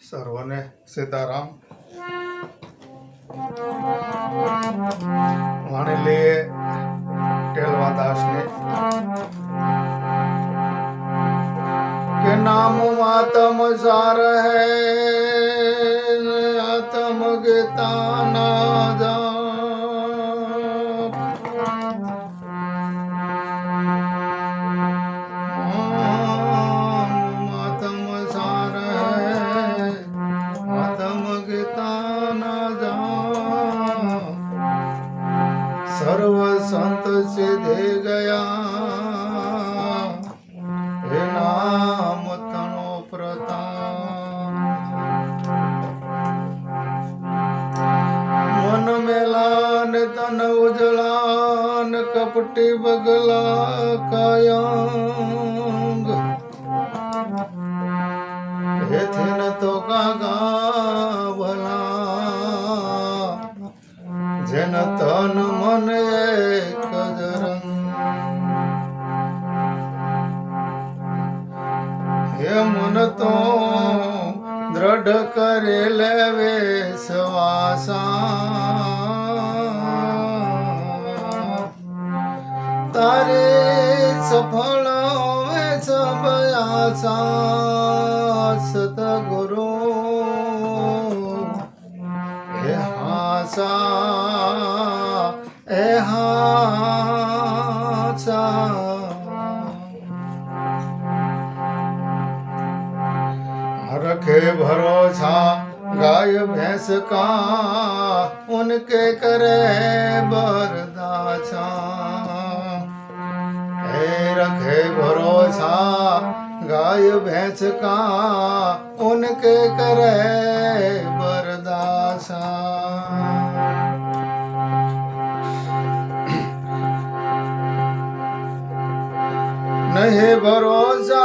સર્વને સીતારામ. વાણેલી ટેલવા દાસને કે નામ આત્મ સાર હૈ આત્મ ગીતા ના જા सर्व संत सिद्धे गया हे नाम तनो प्रताप मन मेलान तन उजलान कपटी बगला कायांग हेथे न तो कागा भला જેન તન મન એક જ રંગ હે મન તો દ્રઢ કરે લેવે સવાસા તારે સફળ વે સબ આશા સતગુરુ હે હાસા એ हासा रखे भरोसा गाय भैंस का उनके करे बरदासा हे रखे भरोसा गाय भैंस का उनके करे बरदासा नहीं भरोसा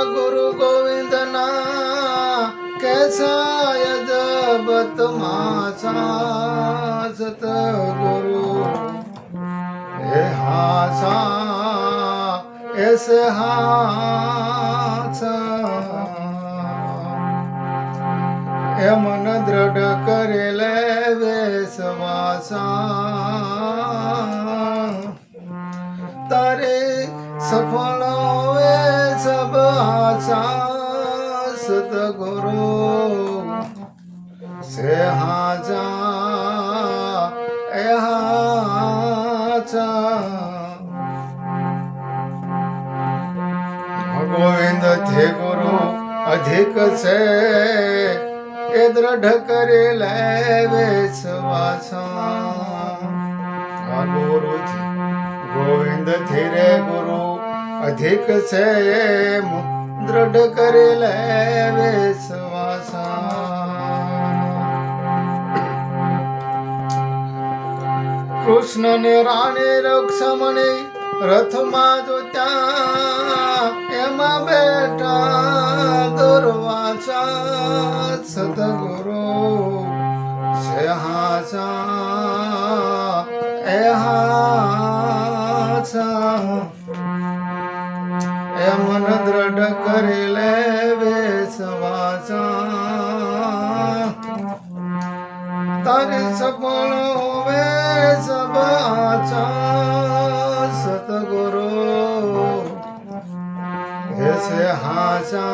गुरु गोविंद ना कैसा यजबत मासा सत गुरु हे हासा ऐसे हासा એ મન દ્રઢ કરે લે સવાસા તારે સફળ વે સબ આશા સતગુરુ સે હાજા એ હાચા ગોવિંદ થે ગુરુ અધિક છે એ દ્રઢ કરે લે સવાસા ગુરુ ગોવિંદ ધીરે ગુરુ અધિક છે દ્રઢ કરે લે સવાસા કૃષ્ણ ને રાણી રક્ષમણી રથમાં જો ત્યાં એમાં બેઠા દુર્વાસા સતગુરુ છે હાસા એ હાસા એ મન દ્રઢ કરી લે સવાસા તારી સફળ વે સબ આશા સતગુરુ ऐसे हासा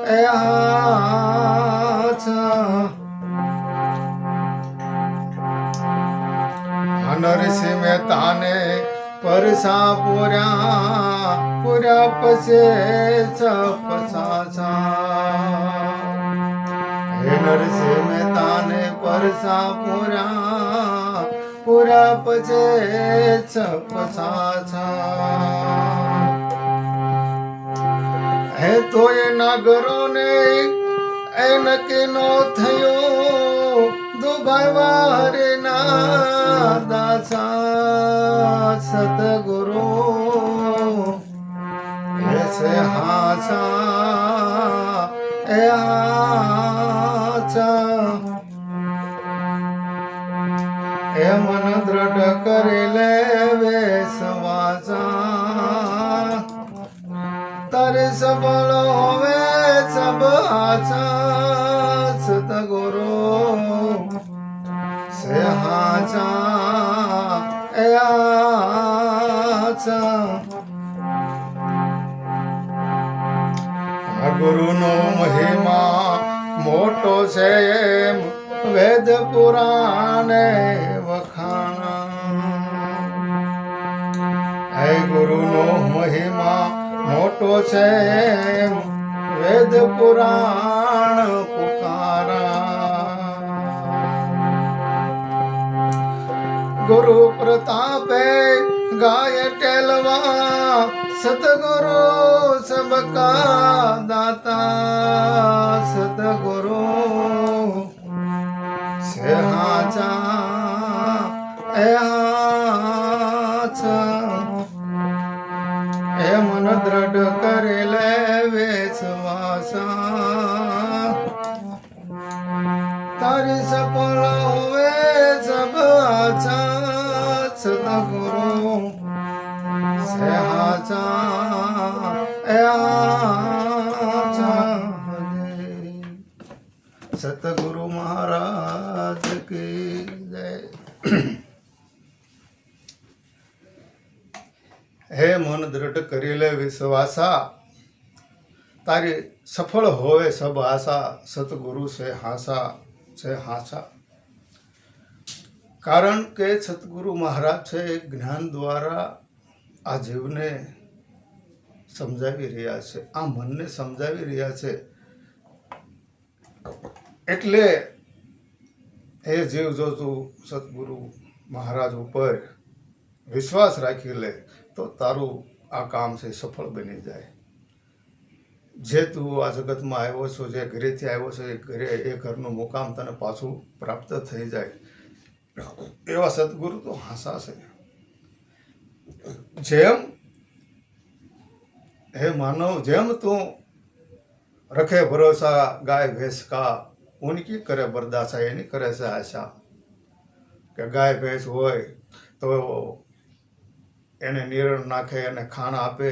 ए हासा નરસિંહ મહેતાને પરસા પૂર્યા પસે સપસાસા હે નરસિંહ મહેતાને પરસા પૂર્યા પસે સપસાસા હે તો એ નાગરો ને એ નક્કી નો થયો દુભાવા હરે ના દાસા સતગુરુ એસે હાસા એ હાસા એ મન દ્રઢ કરે લે સવાસા તારે સબળ હોવે सब आचा सतगुरु से हाचा आचा ગુરુનો મહિમા મોટો છે એમ વેદ પુરાણે વખાણા હે ગુરુનો મહિમા મોટો છે એમ વેદ પુરાણ પુકારા ગુરુ પ્રતાપે ગાય ટેલવા सतगुरु सबका दाता सतगुरु से हाचा ए मन दृढ़ करे ले विश्वासा तारी सफल हुए सब अच्छा सतगुरु से सतगुरु महाराज की जय। હે મન દ્રઢ કરી લે વિશ્વાસા તારી સફળ હોવે સબ આશા સતગુરુ છે હાસા કારણ કે સતગુરુ મહારાજ છે જ્ઞાન દ્વારા આ જીવને સમજાવી રહ્યા છે, આ મનને સમજાવી રહ્યા છે. એટલે એ જીવ જો તું સતગુરુ મહારાજ ઉપર વિશ્વાસ રાખી લે તો તારું આ કામ છે સફળ બની જાય. જે તું આ જગતમાં આવ્યો છો, જે ઘરેથી આવ્યો છો, એ ઘરે એ ઘરનું મુકામ તને પાછું પ્રાપ્ત થઈ જાય એવા સદગુરુ તો હાસા છે. જેમ હે માનવ જેમ તું રખે ભરોસા ગાય ભેંસ કા ઉનકી કરે બરદાસા એની કરે છે આશા કે ગાય ભેંસ હોય તો એને નિરણ નાખે અને ખાણ આપે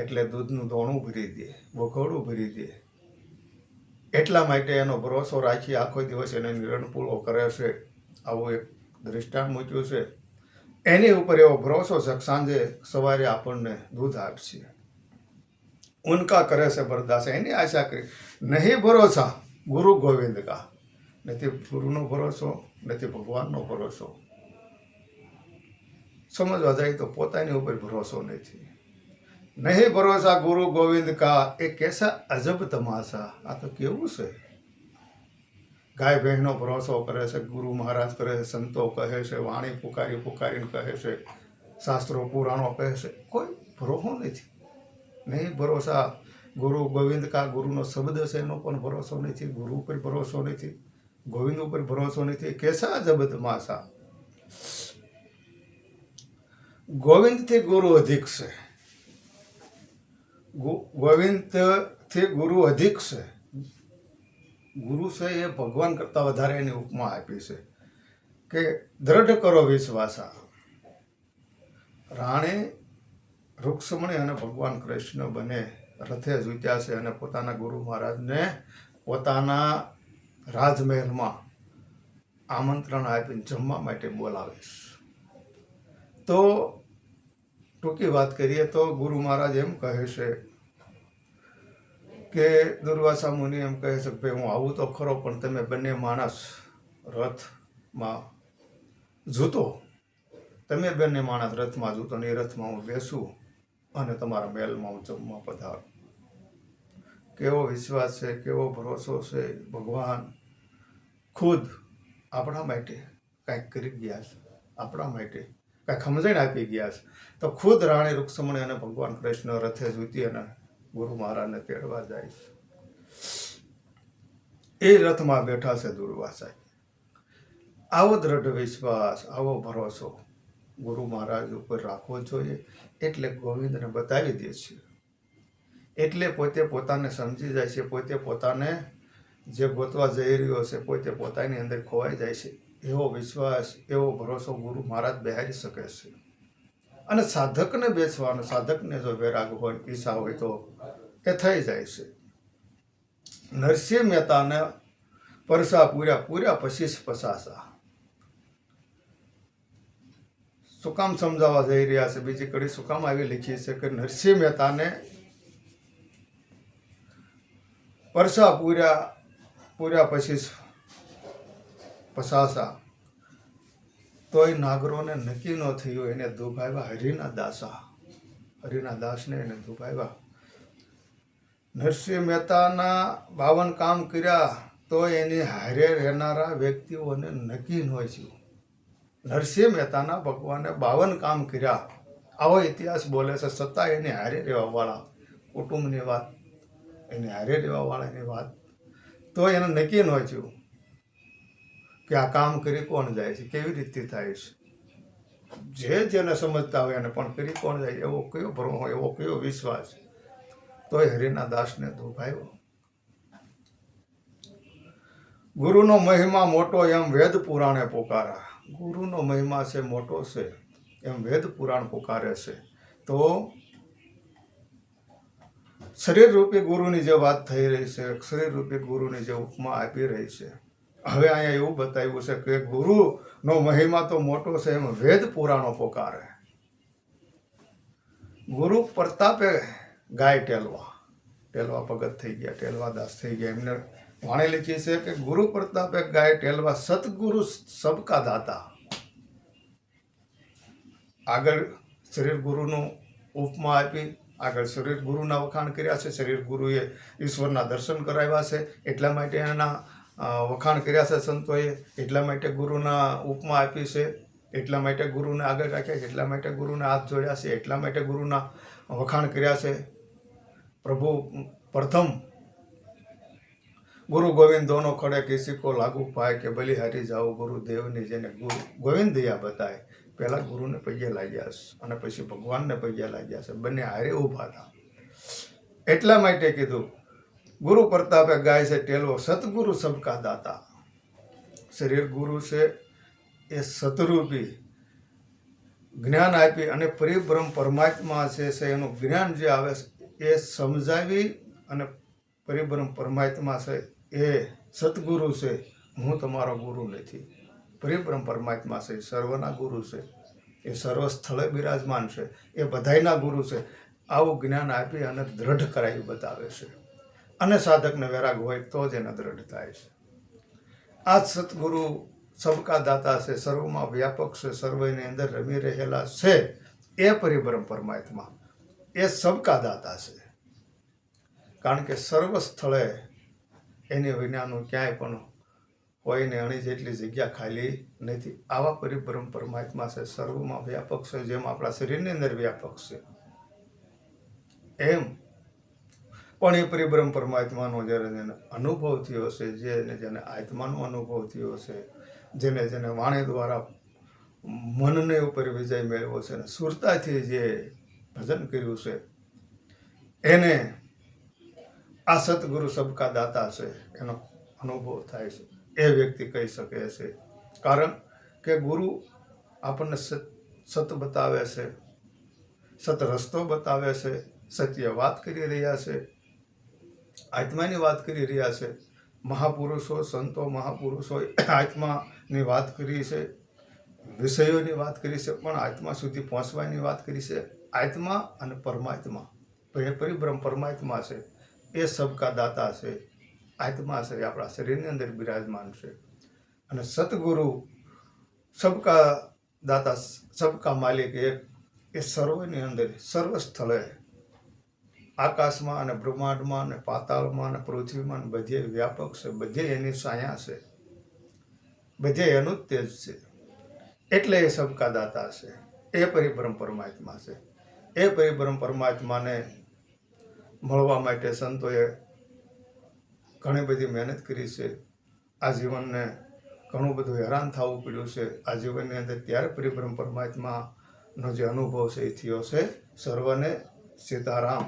એટલે દૂધનું દોણું ભરી દે, વઘોડું ભરી દે. એટલા માટે એનો ભરોસો રાખી આખો દિવસ એને નિરણ પૂરો કરે છે. આવું એક દૃષ્ટાંત મૂક્યું છે. એની ઉપર એવો ભરોસો છે સાંજે સવારે આપણને દૂધ આપશે. ઉનકા કરે છે બરદાસા એની આશા કરી. નહીં ભરોસા ગુરુ ગોવિંદ કા, નથી ગુરુનો ભરોસો, નથી ભગવાનનો ભરોસો. સમજવા જાય તો પોતાની ઉપર ભરોસો નથી. નહીં ભરોસા ગુરુ ગોવિંદ કા એ કેસા અજબ તમાશા. આ તો કેવું છે? ગાય બહેનો ભરોસો કરે છે, ગુરુ મહારાજ કરે છે, સંતો કહે છે, વાણી પુકારીને કહે છે, શાસ્ત્રો પુરાણો કહે છે, કોઈ ભરોસો નથી. નહીં ભરોસા ગુરુ ગોવિંદ કા, ગુરુનો શબ્દ છે એનો પણ ભરોસો નથી, ગુરુ ઉપર ભરોસો નથી, ગોવિંદ ઉપર ભરોસો નથી. કેસા અજબ તમાશા. ગોવિંદથી ગુરુ અધિક છે, ગોવિંદથી ગુરુ અધિક છે. ગુરુ છે એ ભગવાન કરતાં વધારે એની ઉપમા આપી છે કે દ્રઢ કરો વિશ્વાસા. રાણી રૂક્ષ્મણી અને ભગવાન કૃષ્ણ બંને રથે જૂટ્યા છે અને પોતાના ગુરુ મહારાજને પોતાના રાજમહેલમાં આમંત્રણ આપીને જમવા માટે બોલાવે છે. તો ટૂંકી વાત કરીએ તો ગુરુ મહારાજ એમ કહે છે કે દુર્વાસા મુનિ એમ કહે છે કે ભાઈ હું આવું તો ખરો, પણ તમે બંને માણસ રથમાં જૂતો, તમે બંને માણસ રથમાં જૂતો ને એ રથમાં હું બેસું અને તમારા મહેલમાં હું જમવા પધારું. કેવો વિશ્વાસ છે, કેવો ભરોસો છે. ભગવાન ખુદ આપણા માટે કાંઈક કરી ગયા છે, આપણા માટે કાંઈક સમજણ આપી ગયા છે. તો ખુદ રાણી રૂક્ષ્મણી અને ભગવાન કૃષ્ણ રથે જૂતી અને ગુરુ મહારાજને તેડવા જાય છે. એ રથમાં બેઠા છે દુર્વાસા. આવો દ્રઢ વિશ્વાસ, આવો ભરોસો ગુરુ મહારાજ ઉપર રાખવો જોઈએ. એટલે ગોવિંદને બતાવી દે છે. એટલે પોતે પોતાને સમજી જાય છે, પોતે પોતાને જે ગોતવા જઈ રહ્યો છે પોતે પોતાની અંદર ખોવાઈ જાય છે. એવો વિશ્વાસ, એવો ભરોસો ગુરુ મહારાજ બેહારી શકે છે. અને સાધકને બેસવાનો, સાધકને જો વૈરાગ હોય, ઈચ્છા હોય તો એ થઈ જાય છે. નરસિંહ મહેતાને પરસા પૂર્યા પૂર્યા પછી પસાસા. શું કામ સમજાવવા જઈ રહ્યા છે? બીજી કડી શું કામ આવી લખી છે કે નરસિંહ મહેતાને પરસા પૂર્યા પછી પસાસા, તોય નાગરોને નક્કી ન થયું. એને દુભાવ્યા હરિના દાસા, હરિના દાસને એને દુભાવ્યા. નરસિંહ મહેતાના 52 કામ કર્યા તો એની હારે રહેનારા વ્યક્તિઓને નક્કી ન થયું. નરસિંહ મહેતાના ભગવાને 52 કામ કર્યા, આવો ઇતિહાસ બોલે છે. છતાં એની હારે રહેવાવાળા કુટુંબની વાત, એની હારે રહેવાવાળાની વાત, તો એને નક્કી ન થયું કે આ કામ કરી કોણ જાય છે, કેવી રીતે થાય છે. જેને સમજતા હોય એને પણ કરી કોણ જાય, એવો કયો ભ્રમ હોય, એવો કયો વિશ્વાસ. તોય હરિના દાસને દુભાવ્યો. ગુરુનો મહિમા મોટો એમ વેદ પુરાણે પોકારા. ગુરુનો મહિમા છે મોટો છે એમ વેદ પુરાણ પોકારે છે. તો શરીર રૂપી ગુરુની જે વાત થઈ રહી છે, શરીર રૂપી ગુરુની જે ઉપમા આપી રહી છે, હવે અહીંયા એવું બતાવ્યું છે કે ગુરુનો મહિમા તો મોટો છે એમ વેદ પુરાણો પોકારે. ગુરુ પ્રતાપે ગાય ટેલવા ભગત થઈ ગયા, ટેલવા દાસ થઈ ગયા. એમને વાણી લખી છે કે ગુરુ પ્રતાપે ગાય ટેલવા, સતગુરુ સબકા દાતા. આગળ શરીર ગુરુનું ઉપમા આપી, આગળ શરીર ગુરુના વખાણ કર્યા છે. શરીર ગુરુએ ઈશ્વરના દર્શન કરાવ્યા છે, એટલા માટે એના વખાણ કર્યા છે સંતોએ, એટલા માટે ગુરુના ઉપમા આપી છે, એટલા માટે ગુરુને આગળ રાખ્યા છે, એટલા માટે ગુરુને હાથ જોડ્યા છે, એટલા માટે ગુરુના વખાણ કર્યા છે. પ્રભુ પ્રથમ ગુરુ ગોવિંદ દોનો ખડે કિસી કો લાગુ પાય, કે બલિહારી જાઓ ગુરુદેવની જેને ગુરુ ગોવિંદ દયા બતાય. પહેલાં ગુરુને પગે લાગ્યા છે અને પછી ભગવાનને પગે લાગ્યા છે, બંને હારે ઊભા હતા. એટલા માટે કીધું ગુરુ પ્રતાપે ગાય છે ટેલવો, સતગુરુ સબકા દાતા. શરીર ગુરુ છે એ સતરૂપી જ્ઞાન આપી અને પરિબ્રહ્મ પરમાત્મા છે એનું જ્ઞાન જે આવે છે એ સમજાવી, અને પરિબ્રહ્મ પરમાત્મા છે એ સતગુરુ છે. હું તમારો ગુરુ નથી. પરિબ્રહ્મ પરમાત્મા છે એ સર્વના ગુરુ છે, એ સર્વ સ્થળે બિરાજમાન છે, એ બધાયના ગુરુ છે. આવું જ્ઞાન આપી અને દ્રઢ કરાવી બતાવે છે. અને સાધકને વૈરાગ હોય તો જ એને દ્રઢ થાય છે. આ સતગુરુ સબકા દાતા છે, સર્વમાં વ્યાપક છે, સર્વની અંદર રમી રહેલા છે. એ પરિબ્રહ્મ પરમાત્મા એ સબકા દાતા છે. કારણ કે સર્વ સ્થળે એની વિનાનું ક્યાંય પણ કોઈને અણી જેટલી જગ્યા ખાલી નથી. આવા પરિબ્રહ્મ પરમાત્મા છે, સર્વમાં વ્યાપક છે. જેમ આપણા શરીરની અંદર વ્યાપક છે, એમ પણ એ પરિબ્રહ્મ પરમાત્માનો જ્યારે જેને અનુભવ થયો છે, જેને આત્માનો અનુભવ થયો છે, જેને વાણી દ્વારા મનને ઉપર વિજય મેળવ્યો છે અને સુરતાથી જે ભજન કર્યું છે, એને આ સતગુરુ સબકા દાતા છે એનો અનુભવ થાય છે. એ વ્યક્તિ કહી શકે છે. કારણ કે ગુરુ આપણને સત બતાવે છે, સત રસ્તો બતાવે છે, સત્ય વાત કરી રહ્યા છે, આત્માની વાત કરી રહ્યા છે. મહાપુરુષો, સંતો મહાપુરુષોએ આત્માની વાત કરી છે, વિષયોની વાત કરી છે, પણ આત્મા સુધી પહોંચવાની વાત કરી છે. આત્મા અને પરમાત્મા, પરિબ્રહ્મ પરમાત્મા છે એ સબકા દાતા છે. આત્મા છે એ આપણા શરીરની અંદર બિરાજમાન છે, અને સતગુરુ સબકા દાતા, સબકા માલિક એ સર્વની અંદર, સર્વ સ્થળે, આકાશમાં અને બ્રહ્માંડમાં અને પાતાળમાં અને પૃથ્વીમાં બધે વ્યાપક છે. બધે એની છાયા છે, બધે એનું જ તેજ છે. એટલે એ સબકા દાતા છે. એ પરિબ્રહ્મ પરમાત્મા છે. એ પરિબ્રહ્મ પરમાત્માને મળવા માટે સંતોએ ઘણી બધી મહેનત કરી છે. આ જીવનને ઘણું બધું હેરાન થવું પડ્યું છે આ જીવનની અંદર. ત્યારે પરિબ્રહ્મ પરમાત્માનો જે અનુભવ છે એ થયો છે. સર્વને સીતારામ.